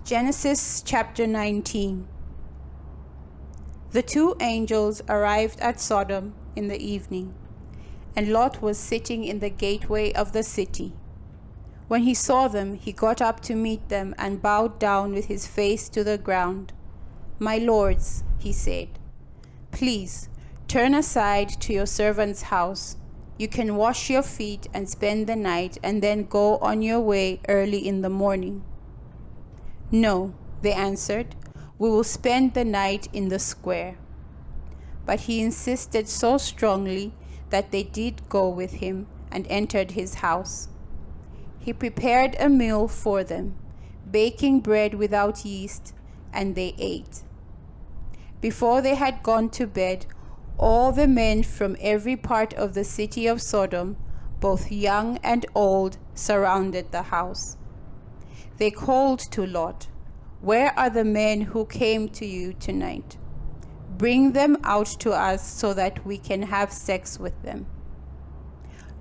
Genesis chapter 19. The two angels arrived at Sodom in the evening, and Lot was sitting in the gateway of the city. When he saw them, he got up to meet them and bowed down with his face to the ground. "My lords," he said, "please turn aside to your servant's house. You can wash your feet and spend the night and then go on your way early in the morning." "No," they answered, "we will spend the night in the square." But he insisted so strongly that they did go with him and entered his house. He prepared a meal for them, baking bread without yeast, and they ate. Before they had gone to bed, all the men from every part of the city of Sodom, both young and old, surrounded the house. They called to Lot, "Where are the men who came to you tonight? Bring them out to us so that we can have sex with them."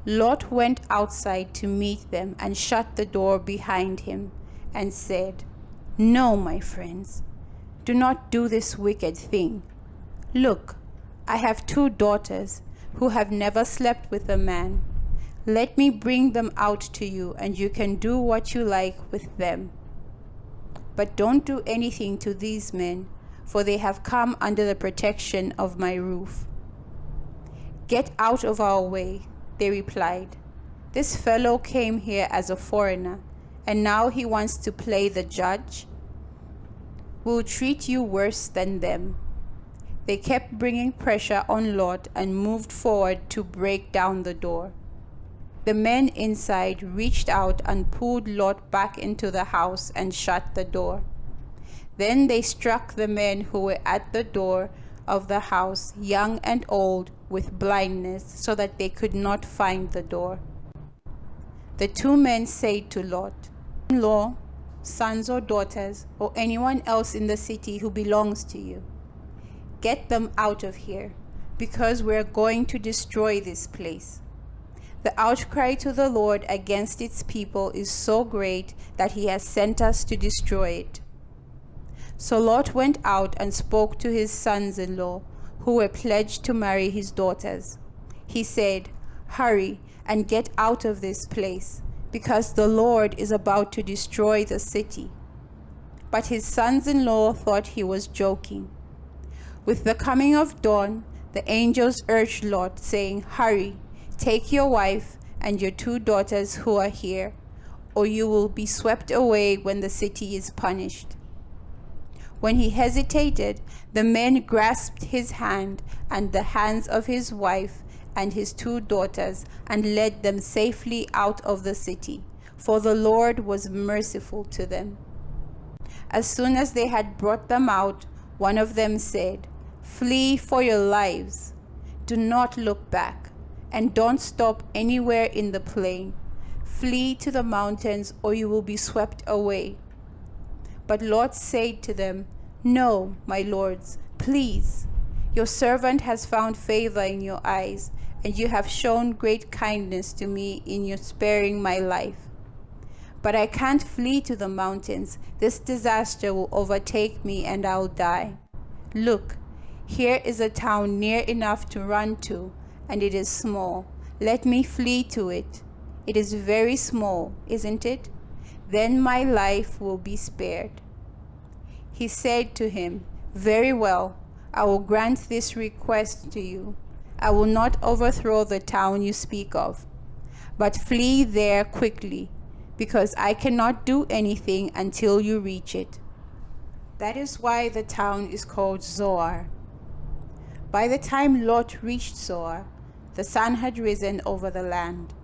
Lot went outside to meet them and shut the door behind him and said, "No, my friends, do not do this wicked thing. Look, I have 2 daughters who have never slept with a man. Let me bring them out to you, and you can do what you like with them. But don't do anything to these men, for they have come under the protection of my roof." "Get out of our way," they replied. "This fellow came here as a foreigner, and now he wants to play the judge. We'll treat you worse than them." They kept bringing pressure on Lot and moved forward to break down the door. The men inside reached out and pulled Lot back into the house and shut the door. Then they struck the men who were at the door of the house, young and old, with blindness, so that they could not find the door. The 2 men said to Lot, "In-law, sons or daughters, or anyone else in the city who belongs to you, get them out of here, because we are going to destroy this place. The outcry to the Lord against its people is so great that he has sent us to destroy it." So Lot went out and spoke to his sons-in-law, who were pledged to marry his daughters. He said, "Hurry and get out of this place, because the Lord is about to destroy the city." But his sons-in-law thought he was joking. With the coming of dawn, the angels urged Lot, saying, "Hurry, take your wife and your 2 daughters who are here, or you will be swept away when the city is punished." When he hesitated, the men grasped his hand and the hands of his wife and his 2 daughters and led them safely out of the city, for the Lord was merciful to them. As soon as they had brought them out, one of them said, "Flee for your lives. Do not look back, and don't stop anywhere in the plain. Flee to the mountains, or you will be swept away." But Lot said to them, "No, my lords, please. Your servant has found favor in your eyes, and you have shown great kindness to me in your sparing my life. But I can't flee to the mountains. This disaster will overtake me, and I'll die. Look, here is a town near enough to run to, and it is small. Let me flee to it. It is very small, isn't it? Then my life will be spared." He said to him, "Very well, I will grant this request to you. I will not overthrow the town you speak of, but flee there quickly, because I cannot do anything until you reach it." That is why the town is called Zoar. By the time Lot reached Zoar, the sun had risen over the land.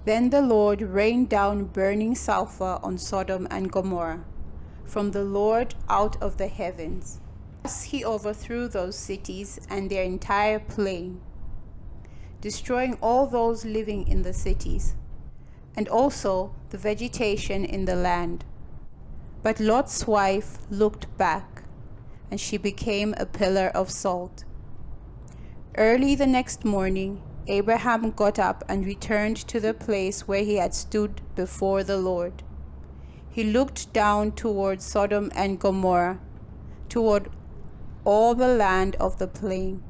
Then the Lord rained down burning sulfur on Sodom and Gomorrah, from the Lord out of the heavens. Thus he overthrew those cities and their entire plain, destroying all those living in the cities, and also the vegetation in the land. But Lot's wife looked back, and she became a pillar of salt. Early the next morning, Abraham got up and returned to the place where he had stood before the Lord. he looked down toward Sodom and Gomorrah, toward all the land of the plain,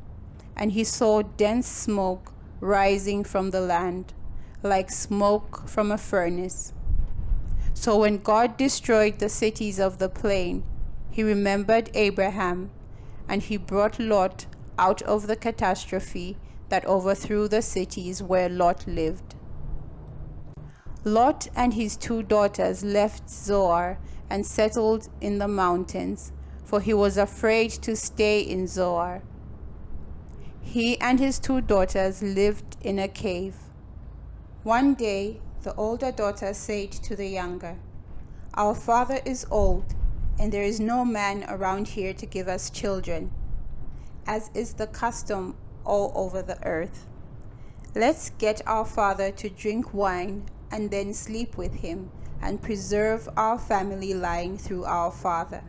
and he saw dense smoke rising from the land, like smoke from a furnace. So when God destroyed the cities of the plain, he remembered Abraham, and he brought Lot out of the catastrophe that overthrew the cities where Lot lived. Lot and his 2 daughters left Zoar and settled in the mountains, for he was afraid to stay in Zoar. He and his 2 daughters lived in a cave. One day, the older daughter said to the younger, "Our father is old, and there is no man around here to give us children, as is the custom all over the earth. Let's get our father to drink wine and then sleep with him and preserve our family line through our father."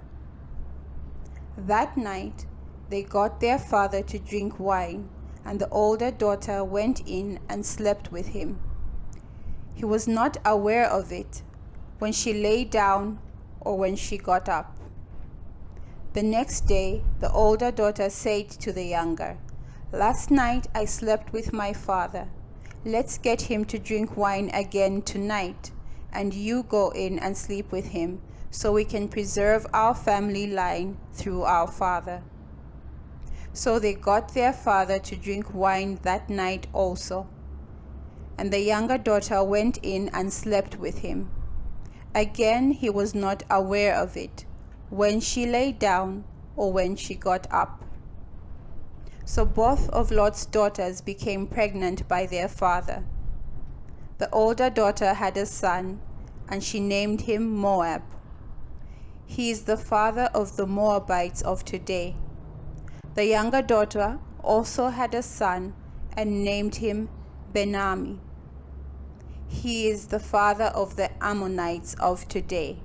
That night, they got their father to drink wine, and the older daughter went in and slept with him. He was not aware of it when she lay down or when she got up. The next day, the older daughter said to the younger, "Last night I slept with my father. Let's get him to drink wine again tonight, and you go in and sleep with him, so we can preserve our family line through our father." So they got their father to drink wine that night also. And the younger daughter went in and slept with him. Again he was not aware of it, when she lay down or when she got up. So both of Lot's daughters became pregnant by their father. The older daughter had a son, and she named him Moab. He is the father of the Moabites of today. The younger daughter also had a son and named him Ben-Ammi. He is the father of the Ammonites of today.